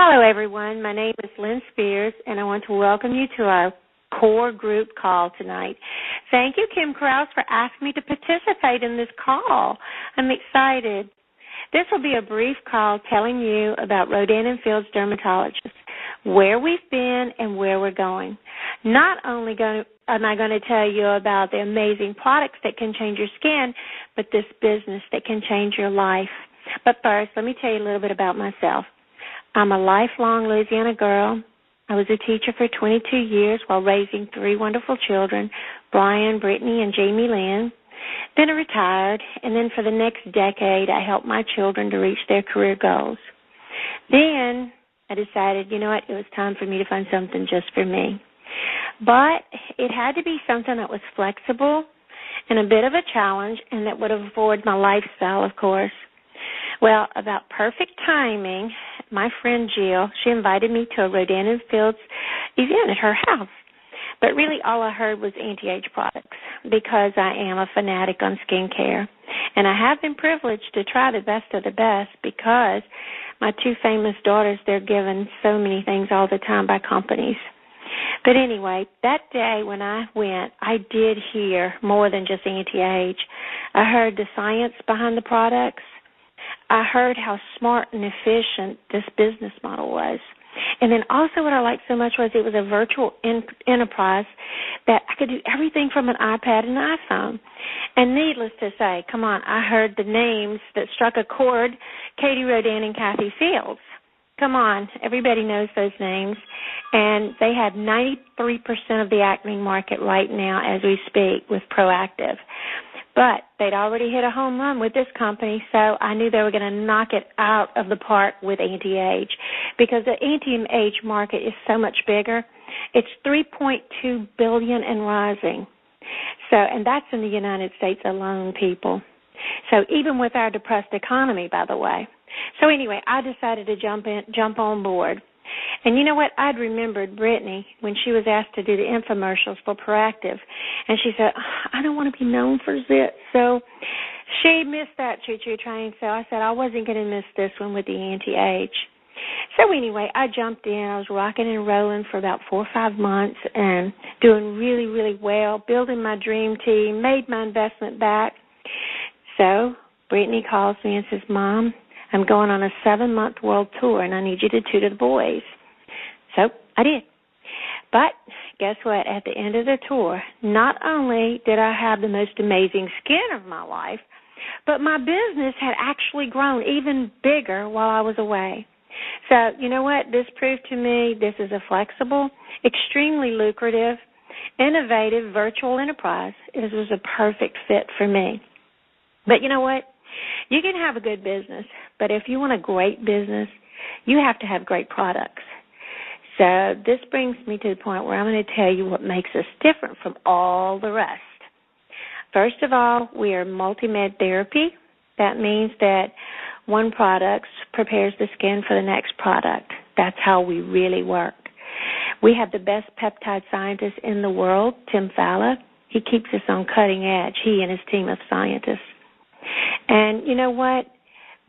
Hello, everyone. My name is Lynne Spears, and I want to welcome you to our core group call tonight. Thank you, Kim Krause, for asking me to participate in this call. I'm excited. This will be a brief call telling you about Rodan and Fields dermatologists, where we've been and where we're going. Not only am I going to tell you about the amazing products that can change your skin, but this business that can change your life. But first, let me tell you a little bit about myself. I'm a lifelong Louisiana girl. I was a teacher for 22 years while raising three wonderful children, Brian, Brittany, and Jamie Lynn. Then I retired, and then for the next decade, I helped my children to reach their career goals. Then I decided, you know what, it was time for me to find something just for me. But it had to be something that was flexible and a bit of a challenge and that would afford my lifestyle, of course. Well, about perfect timing, my friend Jill, she invited me to a Rodan and Fields event at her house. But really all I heard was anti-age products because I am a fanatic on skincare. And I have been privileged to try the best of the best because my two famous daughters, they're given so many things all the time by companies. But anyway, that day when I went, I did hear more than just anti-age. I heard the science behind the products. I heard how smart and efficient this business model was. And then also what I liked so much was it was a virtual enterprise that I could do everything from an iPad and an iPhone. And needless to say, come on, I heard the names that struck a chord, Katie Rodan and Kathy Fields. Come on, everybody knows those names. And they have 93% of the acne market right now as we speak with Proactive. But they'd already hit a home run with this company, so I knew they were going to knock it out of the park with anti-age because the anti-age market is so much bigger. It's $3.2 billion and rising. So, and that's in the United States alone, people. So even with our depressed economy, by the way. So anyway, I decided to jump on board. And you know what? I'd remembered Brittany when she was asked to do the infomercials for Proactive. And she said, I don't want to be known for zit. So she missed that choo-choo train. So I said I wasn't going to miss this one with the anti-age. So anyway, I jumped in. I was rocking and rolling for about 4 or 5 months and doing really, really well, building my dream team, made my investment back. So Brittany calls me and says, Mom, I'm going on a 7-month world tour, and I need you to tutor the boys. So I did. But guess what? At the end of the tour, not only did I have the most amazing skin of my life, but my business had actually grown even bigger while I was away. So you know what? This proved to me this is a flexible, extremely lucrative, innovative virtual enterprise. This was a perfect fit for me. But you know what? You can have a good business, but if you want a great business, you have to have great products. So this brings me to the point where I'm going to tell you what makes us different from all the rest. First of all, we are multi-med therapy. That means that one product prepares the skin for the next product. That's how we really work. We have the best peptide scientist in the world, Tim Falla. He keeps us on cutting edge, he and his team of scientists. And you know what?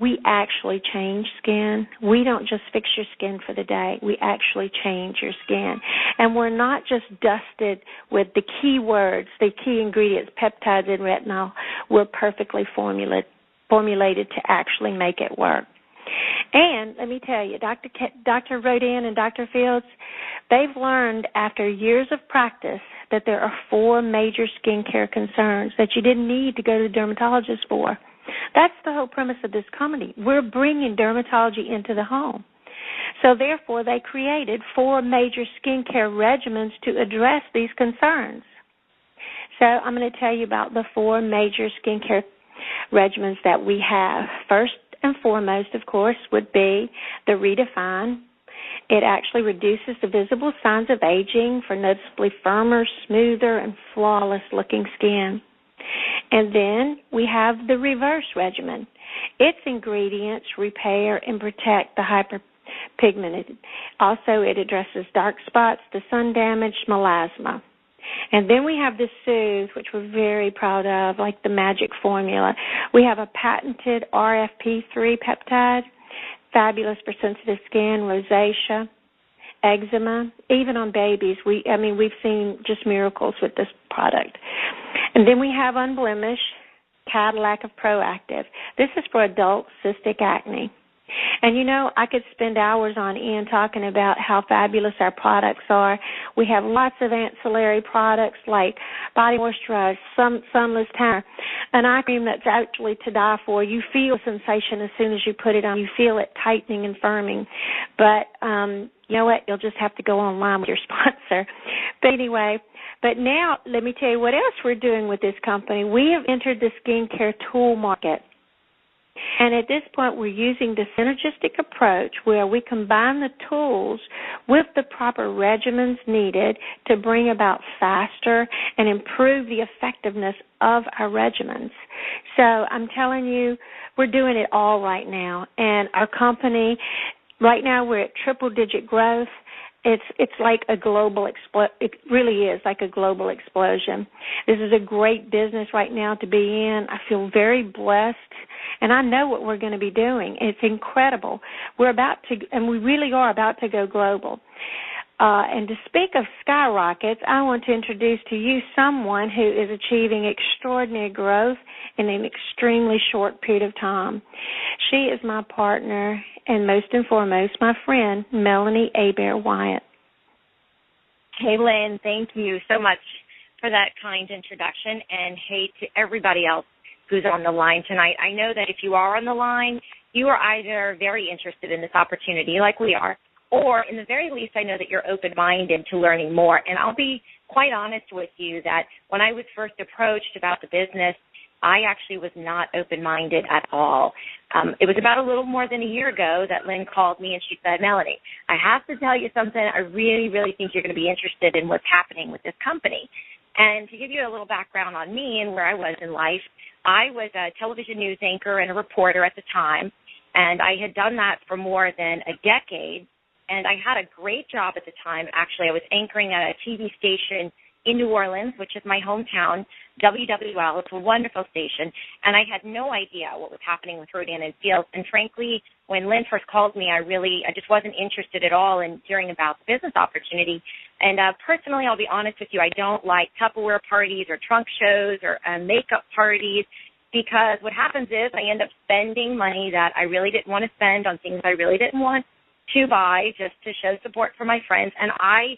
We actually change skin. We don't just fix your skin for the day. We actually change your skin. And we're not just dusted with the key words, the key ingredients, peptides and retinol. We're perfectly formulated to actually make it work. And let me tell you, Dr. Rodan and Dr. Fields, they've learned after years of practice that there are 4 major skincare concerns that you didn't need to go to the dermatologist for. That's the whole premise of this company. We're bringing dermatology into the home. So therefore, they created 4 major skincare regimens to address these concerns. So I'm going to tell you about the 4 major skincare regimens that we have. First and foremost, of course, would be the Redefine. It actually reduces the visible signs of aging for noticeably firmer, smoother, and flawless-looking skin. And then we have the Reverse regimen. Its ingredients repair and protect the hyperpigmented. Also, it addresses dark spots, the sun damage, melasma. And then we have the Soothe, which we're very proud of, like the magic formula. We have a patented RFP3 peptide fabulous for sensitive skin, rosacea, eczema, even on babies. We've seen just miracles with this product. And then we have Unblemished, Cadillac of Proactive. This is for adult cystic acne. And, I could spend hours on end talking about how fabulous our products are. We have lots of ancillary products like body moisturizer, sunless tanner, an eye cream that's actually to die for. You feel a sensation as soon as you put it on. You feel it tightening and firming. But you know what? You'll just have to go online with your sponsor. But now let me tell you what else we're doing with this company. We have entered the skincare tool market. And at this point, we're using the synergistic approach where we combine the tools with the proper regimens needed to bring about faster and improve the effectiveness of our regimens. So I'm telling you, we're doing it all right now. And our company, right now we're at triple-digit growth. It's like a global it really is like a global explosion. This is a great business right now to be in. I feel very blessed, and I know what we're going to be doing. It's incredible. We really are about to go global. And to speak of skyrockets, I want to introduce to you someone who is achieving extraordinary growth in an extremely short period of time. She is my partner and most and foremost my friend, Melanie Hebert Wyatt. Hey, Lynn, thank you so much for that kind introduction, and hey to everybody else who's on the line tonight. I know that if you are on the line, you are either very interested in this opportunity like we are, or in the very least, I know that you're open-minded to learning more. And I'll be quite honest with you that when I was first approached about the business, I actually was not open-minded at all. It was about a little more than a year ago that Lynne called me and she said, Melanie, I have to tell you something. I really, really think you're going to be interested in what's happening with this company. And to give you a little background on me and where I was in life, I was a television news anchor and a reporter at the time, and I had done that for more than a decade. And I had a great job at the time. Actually, I was anchoring at a TV station in New Orleans, which is my hometown, WWL. It's a wonderful station. And I had no idea what was happening with Rodan and Fields. And frankly, when Lynne first called me, I just wasn't interested at all in hearing about the business opportunity. And personally, I'll be honest with you, I don't like Tupperware parties or trunk shows or makeup parties, because what happens is I end up spending money that I really didn't want to spend on things I really didn't want to buy just to show support for my friends. And I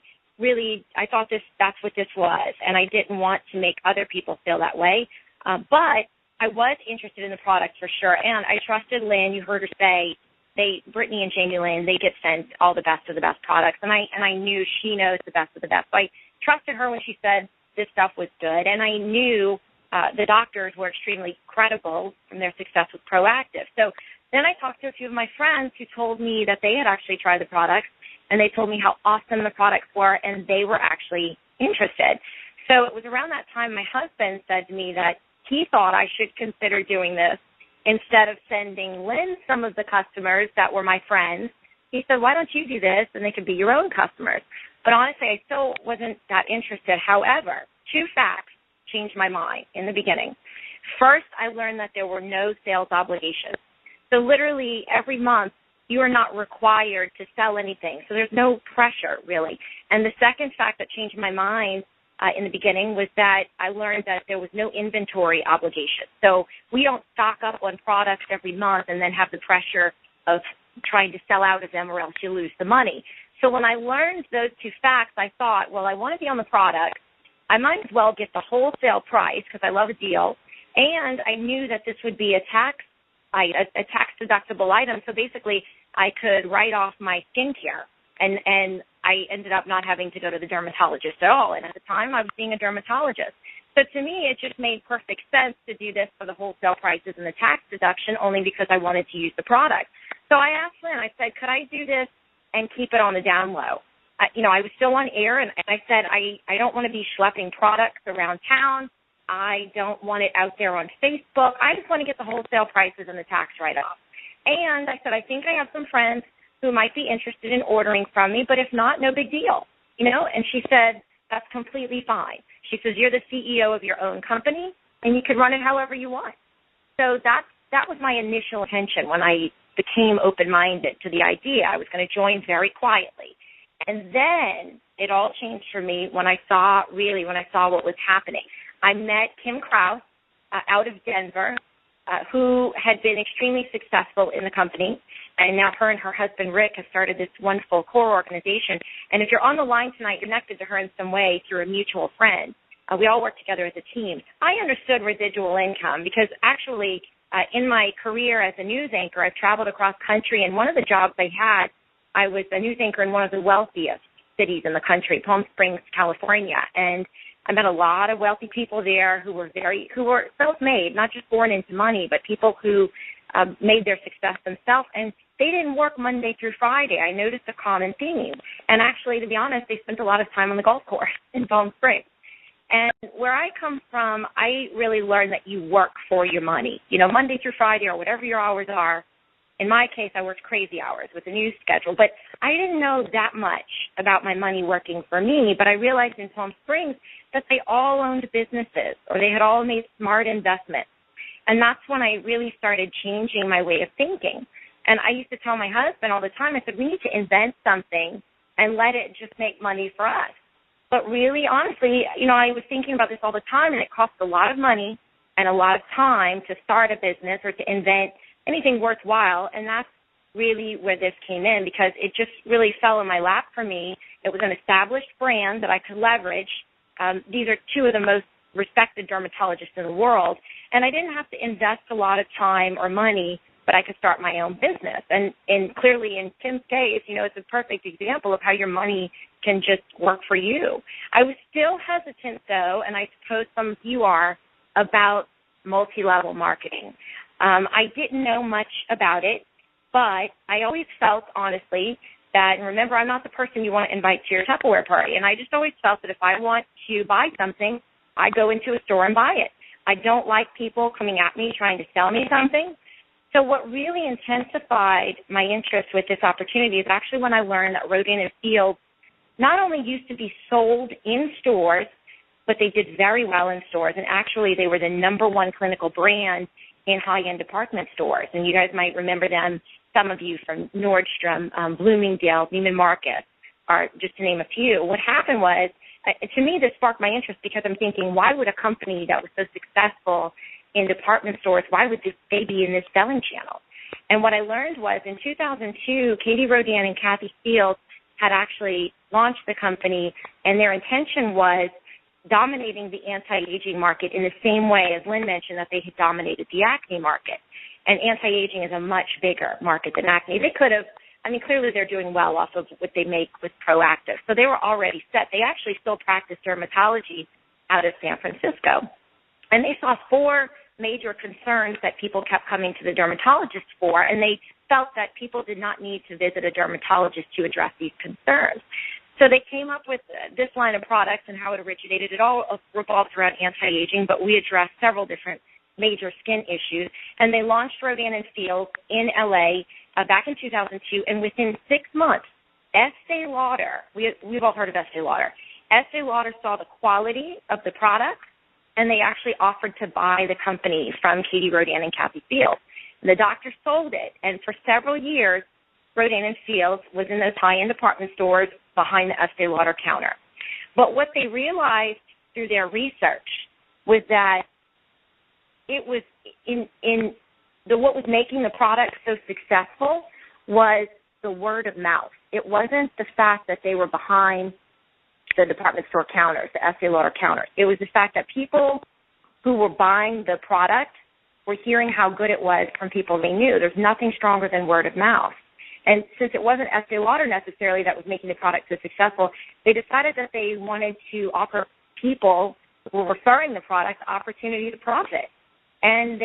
thought that's what this was, and I didn't want to make other people feel that way. But I was interested in the product for sure, and I trusted Lynne. You heard her say, Brittany and Jamie Lynn, they get sent all the best of the best products, and I knew she knows the best of the best. So I trusted her when she said this stuff was good, and I knew the doctors were extremely credible from their success with Proactive. So then I talked to a few of my friends who told me that they had actually tried the products, and they told me how awesome the products were, and they were actually interested. So it was around that time my husband said to me that he thought I should consider doing this instead of sending Lynne some of the customers that were my friends. He said, why don't you do this, and they could be your own customers. But honestly, I still wasn't that interested. However, two facts changed my mind in the beginning. First, I learned that there were no sales obligations. So literally every month, you are not required to sell anything. So there's no pressure, really. And the second fact that changed my mind in the beginning was that I learned that there was no inventory obligation. So we don't stock up on products every month and then have the pressure of trying to sell out of them or else you lose the money. So when I learned those two facts, I thought, well, I want to be on the product. I might as well get the wholesale price because I love a deal. And I knew that this would be a tax-deductible item. So basically, I could write off my skincare. And I ended up not having to go to the dermatologist at all. And at the time, I was seeing a dermatologist. So to me, it just made perfect sense to do this for the wholesale prices and the tax deduction only because I wanted to use the product. So I asked Lynne, I said, could I do this and keep it on the down low? I was still on air, and I said, I don't want to be schlepping products around town. I don't want it out there on Facebook. I just want to get the wholesale prices and the tax write-off. And I said, I think I have some friends who might be interested in ordering from me, but if not, no big deal. And she said, that's completely fine. She says, you're the CEO of your own company, and you can run it however you want. So that was my initial intention when I became open-minded to the idea. I was going to join very quietly. And then it all changed for me when I saw what was happening. I met Kim Krause out of Denver, who had been extremely successful in the company, and now her and her husband, Rick, have started this wonderful core organization. And if you're on the line tonight, you're connected to her in some way through a mutual friend. We all work together as a team. I understood residual income because actually in my career as a news anchor, I've traveled across country, and one of the jobs I had, I was a news anchor in one of the wealthiest cities in the country, Palm Springs, California, and I met a lot of wealthy people there who were self-made, not just born into money, but people who made their success themselves, and they didn't work Monday through Friday. I noticed a common theme, and actually, to be honest, they spent a lot of time on the golf course in Palm Springs. And where I come from, I really learned that you work for your money. You know, Monday through Friday or whatever your hours are. In my case, I worked crazy hours with the news schedule, but I didn't know that much about my money working for me, but I realized in Palm Springs that they all owned businesses or they had all made smart investments. And that's when I really started changing my way of thinking. And I used to tell my husband all the time, I said, we need to invent something and let it just make money for us. But really, honestly, you know, I was thinking about this all the time, and it costs a lot of money and a lot of time to start a business or to invent anything worthwhile, and that's really where this came in because it just really fell in my lap for me. It was an established brand that I could leverage. These are two of the most respected dermatologists in the world, and I didn't have to invest a lot of time or money, but I could start my own business. And clearly in Kim's case, you know, it's a perfect example of how your money can just work for you. I was still hesitant, though, and I suppose some of you are, about multi-level marketing. I didn't know much about it, but I always felt, honestly, that, and remember, I'm not the person you want to invite to your Tupperware party, and I just always felt that if I want to buy something, I go into a store and buy it. I don't like people coming at me trying to sell me something. So what really intensified my interest with this opportunity is actually when I learned that Rodan and Fields not only used to be sold in stores, but they did very well in stores, and actually they were the number one clinical brand in high-end department stores. And you guys might remember them, some of you, from Nordstrom, Bloomingdale, Neiman Marcus, are just to name a few. What happened was, to me, this sparked my interest because I'm thinking, why would a company that was so successful in department stores, why would they be in this selling channel? And what I learned was in 2002, Katie Rodan and Kathy Fields had actually launched the company, and their intention was dominating the anti-aging market in the same way as Lynne mentioned that they had dominated the acne market. And anti-aging is a much bigger market than acne. They could have, I mean, clearly they're doing well off of what they make with Proactive. So they were already set. They actually still practice dermatology out of San Francisco. And they saw four major concerns that people kept coming to the dermatologist for, and they felt that people did not need to visit a dermatologist to address these concerns. So they came up with this line of products and how it originated. It all revolved around anti-aging, but we addressed several different major skin issues. And they launched Rodan and Fields in L.A. Back in 2002, and within 6 months, Estee Lauder, we've all heard of Estee Lauder. Estee Lauder saw the quality of the product, and they actually offered to buy the company from Katie Rodan and Kathy Fields. And the doctor sold it, and for several years, Rodan and Fields was in those high-end department stores behind the Estee Lauder counter. But what they realized through their research was that it was what was making the product so successful was the word of mouth. It wasn't the fact that they were behind the department store counters, the Estee Lauder counters. It was the fact that people who were buying the product were hearing how good it was from people they knew. There's nothing stronger than word of mouth. And since it wasn't Estee Lauder necessarily that was making the product so successful, they decided that they wanted to offer people who were referring the product the opportunity to profit. And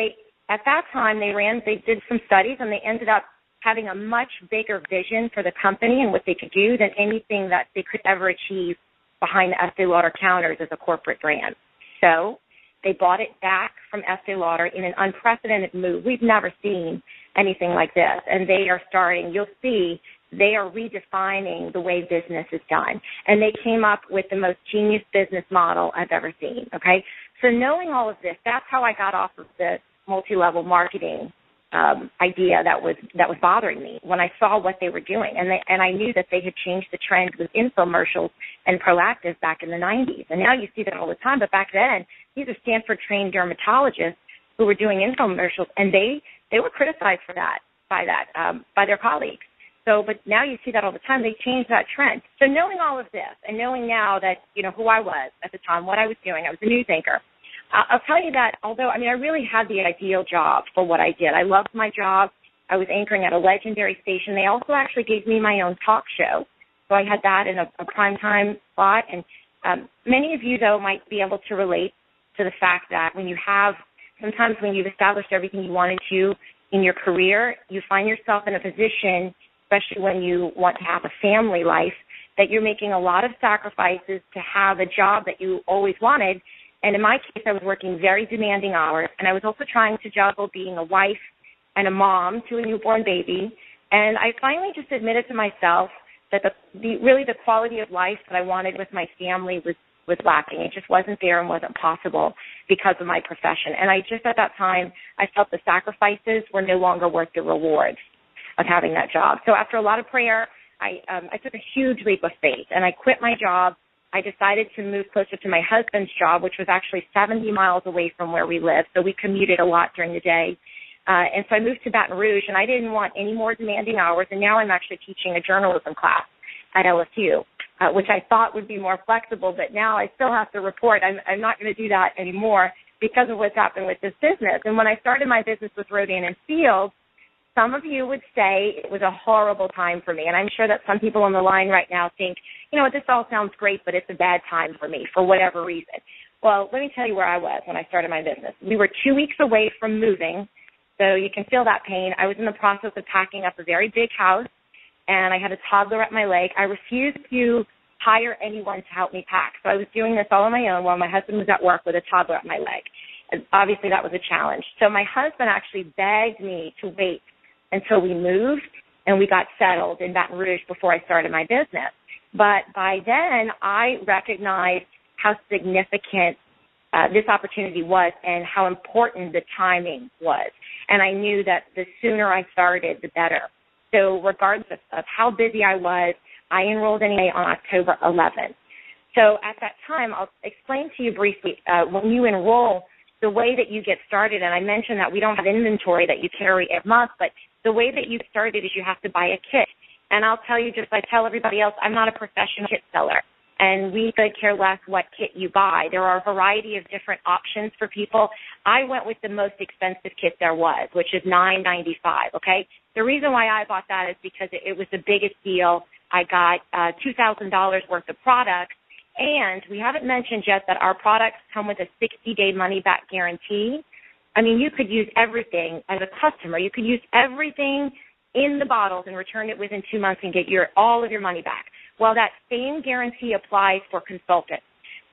at that time, they did some studies, and they ended up having a much bigger vision for the company and what they could do than anything that they could ever achieve behind the Estee Lauder counters as a corporate brand. So they bought it back from Estee Lauder in an unprecedented move. We've never seen anything like this. And they are starting, you'll see, they are redefining the way business is done. And they came up with the most genius business model I've ever seen, okay? So knowing all of this, that's how I got off of the multi-level marketing idea that was bothering me when I saw what they were doing, and I knew that they had changed the trend with infomercials and proactive back in the 90s, and now you see that all the time. But back then, these are Stanford-trained dermatologists who were doing infomercials, and they were criticized for that by their colleagues. So, but now you see that all the time. They changed that trend. So knowing all of this and knowing now that, who I was at the time, what I was doing, I was a news anchor. I'll tell you that although, I really had the ideal job for what I did. I loved my job. I was anchoring at a legendary station. They also actually gave me my own talk show. So I had that in a primetime spot. And many of you, though, might be able to relate to the fact that sometimes when you've established everything you wanted to in your career, you find yourself in a position, especially when you want to have a family life, that you're making a lot of sacrifices to have a job that you always wanted. And in my case, I was working very demanding hours, and I was also trying to juggle being a wife and a mom to a newborn baby. And I finally just admitted to myself that the quality of life that I wanted with my family was lacking. It just wasn't there and wasn't possible because of my profession. And I just, at that time, I felt the sacrifices were no longer worth the rewards of having that job. So after a lot of prayer, I took a huge leap of faith, and I quit my job. I decided to move closer to my husband's job, which was actually 70 miles away from where we lived, so we commuted a lot during the day. And so I moved to Baton Rouge, and I didn't want any more demanding hours, and now I'm actually teaching a journalism class at LSU, which I thought would be more flexible, but now I still have to report. I'm not going to do that anymore because of what's happened with this business. And when I started my business with Rodan and Fields, some of you would say it was a horrible time for me, and I'm sure that some people on the line right now think, this all sounds great, but it's a bad time for me for whatever reason. Well, let me tell you where I was when I started my business. We were 2 weeks away from moving, so you can feel that pain. I was in the process of packing up a very big house, and I had a toddler at my leg. I refused to hire anyone to help me pack, so I was doing this all on my own while my husband was at work with a toddler at my leg. And obviously, that was a challenge. So my husband actually begged me to wait until we moved and we got settled in Baton Rouge before I started my business. But by then, I recognized how significant this opportunity was and how important the timing was. And I knew that the sooner I started, the better. So regardless of how busy I was, I enrolled anyway on October 11th. So at that time, I'll explain to you briefly, when you enroll, the way that you get started, and I mentioned that we don't have inventory that you carry every month, but the way that you started is you have to buy a kit. And I'll tell you, just like I tell everybody else, I'm not a professional kit seller, and we could care less what kit you buy. There are a variety of different options for people. I went with the most expensive kit there was, which is $9.95, okay? The reason why I bought that is because it was the biggest deal. I got $2,000 worth of products, and we haven't mentioned yet that our products come with a 60-day money-back guarantee. I mean, you could use everything as a customer. You could use everything in the bottles and return it within 2 months and get all of your money back. Well, that same guarantee applies for consultants.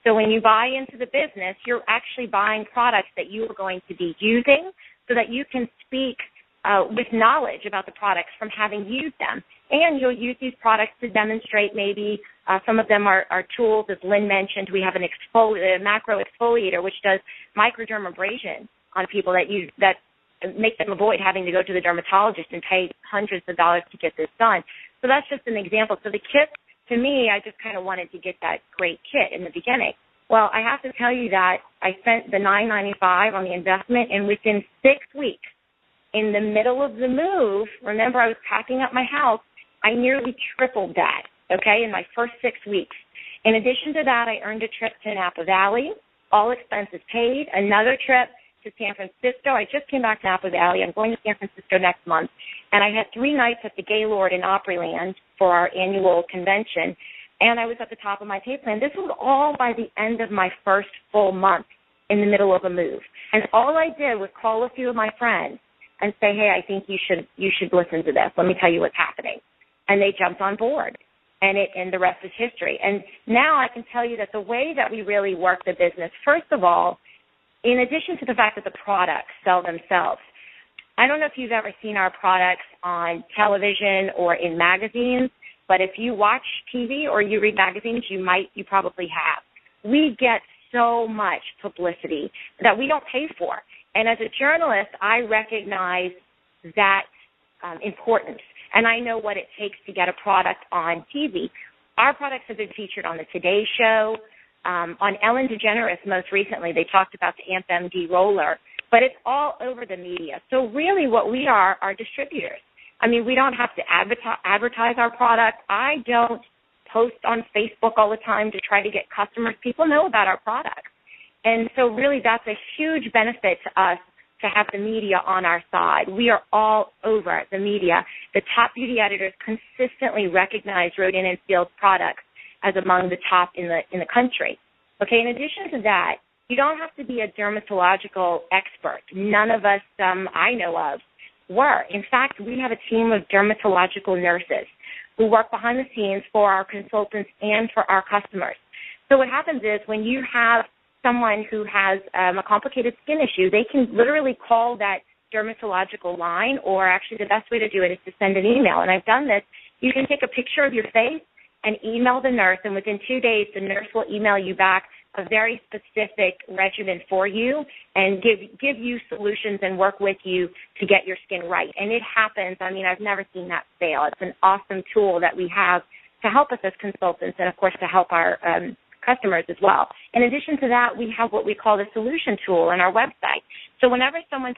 So when you buy into the business, you're actually buying products that you are going to be using so that you can speak with knowledge about the products from having used them. And you'll use these products to demonstrate maybe some of them are tools. As Lynne mentioned, we have a macro exfoliator, which does microdermabrasion on people that make them avoid having to go to the dermatologist and pay hundreds of dollars to get this done. So that's just an example. So the kit, to me, I just kind of wanted to get that great kit in the beginning. Well, I have to tell you that I spent the $9.95 on the investment, and within 6 weeks, in the middle of the move, remember I was packing up my house, I nearly tripled that, okay, in my first 6 weeks. In addition to that, I earned a trip to Napa Valley, all expenses paid, another trip to San Francisco. I just came back to Napa Valley. I'm going to San Francisco next month. And I had 3 nights at the Gaylord in Opryland for our annual convention. And I was at the top of my pay plan. This was all by the end of my first full month in the middle of a move. And all I did was call a few of my friends and say, hey, I think you should listen to this. Let me tell you what's happening. And they jumped on board. And the rest is history. And now I can tell you that the way that we really work the business, first of all, in addition to the fact that the products sell themselves, I don't know if you've ever seen our products on television or in magazines, but if you watch TV or you read magazines, you probably have. We get so much publicity that we don't pay for. And as a journalist, I recognize that important. And I know what it takes to get a product on TV. Our products have been featured on the Today Show. On Ellen DeGeneres most recently, they talked about the AMP-MD roller, but it's all over the media. So really what we are distributors. I mean, we don't have to advertise our product. I don't post on Facebook all the time to try to get customers. People know about our products. And so really that's a huge benefit to us to have the media on our side. We are all over the media. The top beauty editors consistently recognize Rodan and Field's products as among the top in the country. Okay, in addition to that, you don't have to be a dermatological expert. None of us I know of were. In fact, we have a team of dermatological nurses who work behind the scenes for our consultants and for our customers. So what happens is when you have someone who has a complicated skin issue, they can literally call that dermatological line, or actually the best way to do it is to send an email. And I've done this. You can take a picture of your face and email the nurse, and within 2 days the nurse will email you back a very specific regimen for you and give you solutions and work with you to get your skin right. And it happens. I mean, I've never seen that fail. It's an awesome tool that we have to help us as consultants and, of course, to help our customers as well. In addition to that, we have what we call the solution tool on our website. So whenever someone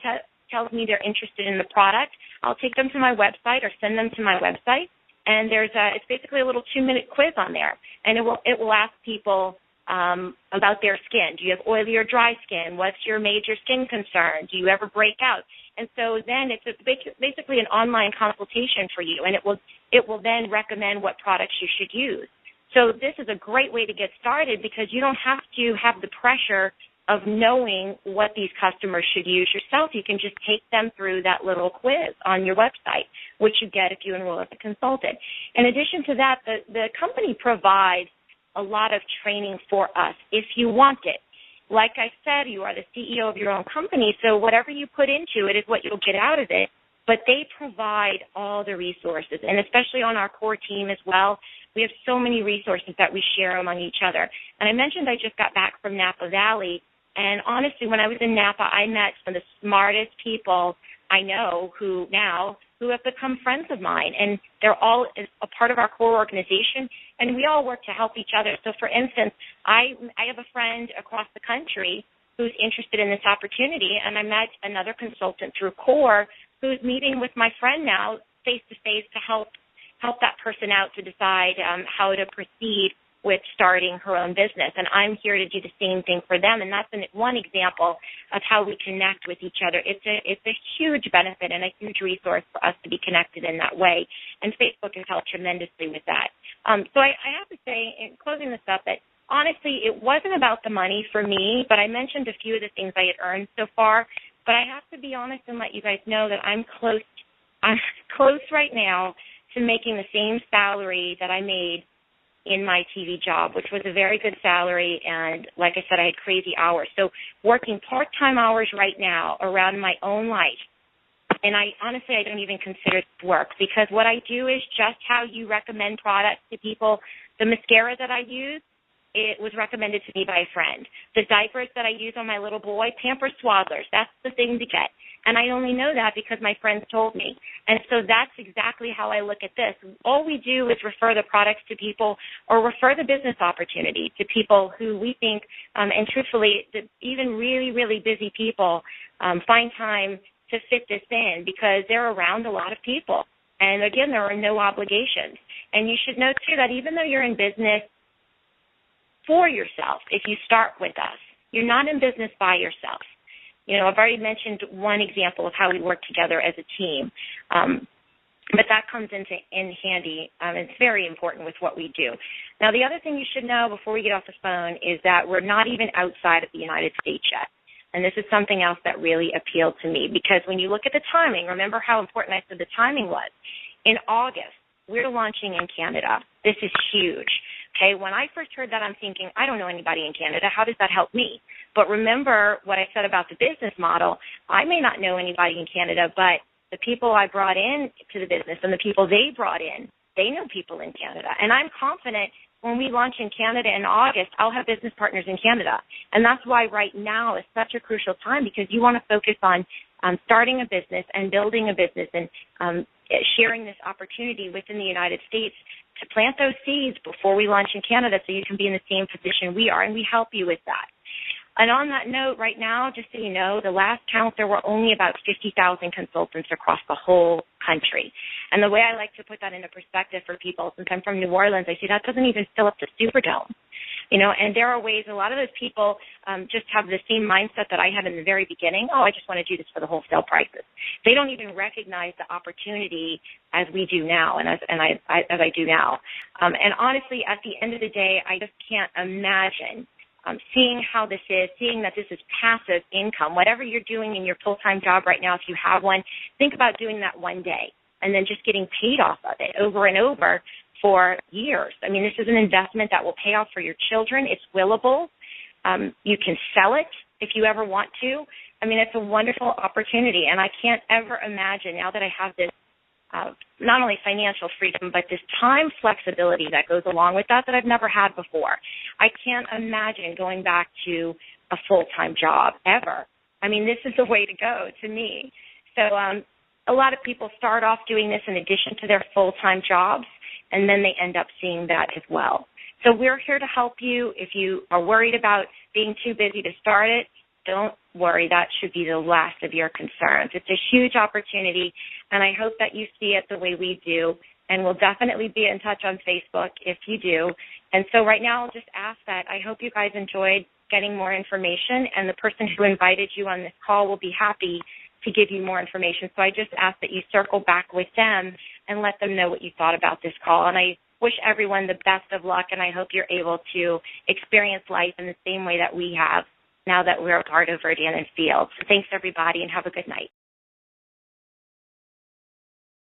tells me they're interested in the product, I'll take them to my website or send them to my website, and it's basically a little 2-minute quiz on there, and it will ask people about their skin. Do you have oily or dry skin? What's your major skin concern? Do you ever break out? And so then it's basically an online consultation for you, and it will then recommend what products you should use. So this is a great way to get started because you don't have to have the pressure of knowing what these customers should use yourself. You can just take them through that little quiz on your website, which you get if you enroll as a consultant. In addition to that, the company provides a lot of training for us if you want it. Like I said, you are the CEO of your own company, so whatever you put into it is what you'll get out of it. But they provide all the resources, and especially on our core team as well. We have so many resources that we share among each other. And I mentioned I just got back from Napa Valley, and honestly, when I was in Napa, I met some of the smartest people I know who have become friends of mine, and they're all a part of our core organization, and we all work to help each other. So, for instance, I have a friend across the country who's interested in this opportunity, and I met another consultant through CORE who's meeting with my friend now face-to-face to help that person out to decide how to proceed with starting her own business. And I'm here to do the same thing for them, and that's one example of how we connect with each other. It's a huge benefit and a huge resource for us to be connected in that way, and Facebook has helped tremendously with that. So I have to say, in closing this up, that honestly, it wasn't about the money for me, but I mentioned a few of the things I had earned so far. But I have to be honest and let you guys know that I'm close right now to making the same salary that I made in my TV job, which was a very good salary, and like I said, I had crazy hours. So working part-time hours right now around my own life, and I don't even consider it work, because what I do is just how you recommend products to people. The mascara that I use, it was recommended to me by a friend. The diapers that I use on my little boy, Pampers Swaddlers, that's the thing to get. And I only know that because my friends told me. And so that's exactly how I look at this. All we do is refer the products to people or refer the business opportunity to people who we think, and truthfully, even really, really busy people find time to fit this in because they're around a lot of people. And, again, there are no obligations. And you should know, too, that even though you're in business for yourself, if you start with us, you're not in business by yourself. You know, I've already mentioned one example of how we work together as a team, but that comes in handy. It's very important with what we do. Now, the other thing you should know before we get off the phone is that we're not even outside of the United States yet, and this is something else that really appealed to me, because when you look at the timing, remember how important I said the timing was. In August, we're launching in Canada. This is huge. Okay, when I first heard that, I'm thinking, I don't know anybody in Canada. How does that help me? But remember what I said about the business model. I may not know anybody in Canada, but the people I brought in to the business and the people they brought in, they know people in Canada. And I'm confident when we launch in Canada in August, I'll have business partners in Canada. And that's why right now is such a crucial time, because you want to focus on starting a business and building a business and sharing this opportunity within the United States to plant those seeds before we launch in Canada, so you can be in the same position we are, and we help you with that. And on that note, right now, just so you know, the last count, there were only about 50,000 consultants across the whole country. And the way I like to put that into perspective for people, since I'm from New Orleans, I say that doesn't even fill up the Superdome. You know, and there are ways, a lot of those people just have the same mindset that I had in the very beginning. Oh, I just want to do this for the wholesale prices. They don't even recognize the opportunity as we do now, and as I do now. And honestly, at the end of the day, I just can't imagine seeing how this is, seeing that this is passive income. Whatever you're doing in your full-time job right now, if you have one, think about doing that one day and then just getting paid off of it over and over for years. I mean, this is an investment that will pay off for your children. It's willable. You can sell it if you ever want to. I mean, it's a wonderful opportunity, and I can't ever imagine, now that I have this not only financial freedom, but this time flexibility that goes along with that I've never had before. I can't imagine going back to a full-time job ever. I mean, this is the way to go to me. So a lot of people start off doing this in addition to their full-time jobs, and then they end up seeing that as well. So we're here to help you. If you are worried about being too busy to start it, don't worry. That should be the last of your concerns. It's a huge opportunity, and I hope that you see it the way we do, and we'll definitely be in touch on Facebook if you do. And so right now I'll just ask that I hope you guys enjoyed getting more information, and the person who invited you on this call will be happy to give you more information. So I just ask that you circle back with them and let them know what you thought about this call. And I wish everyone the best of luck, and I hope you're able to experience life in the same way that we have now that we're a part of Rodan and Fields. Thanks, everybody, and have a good night.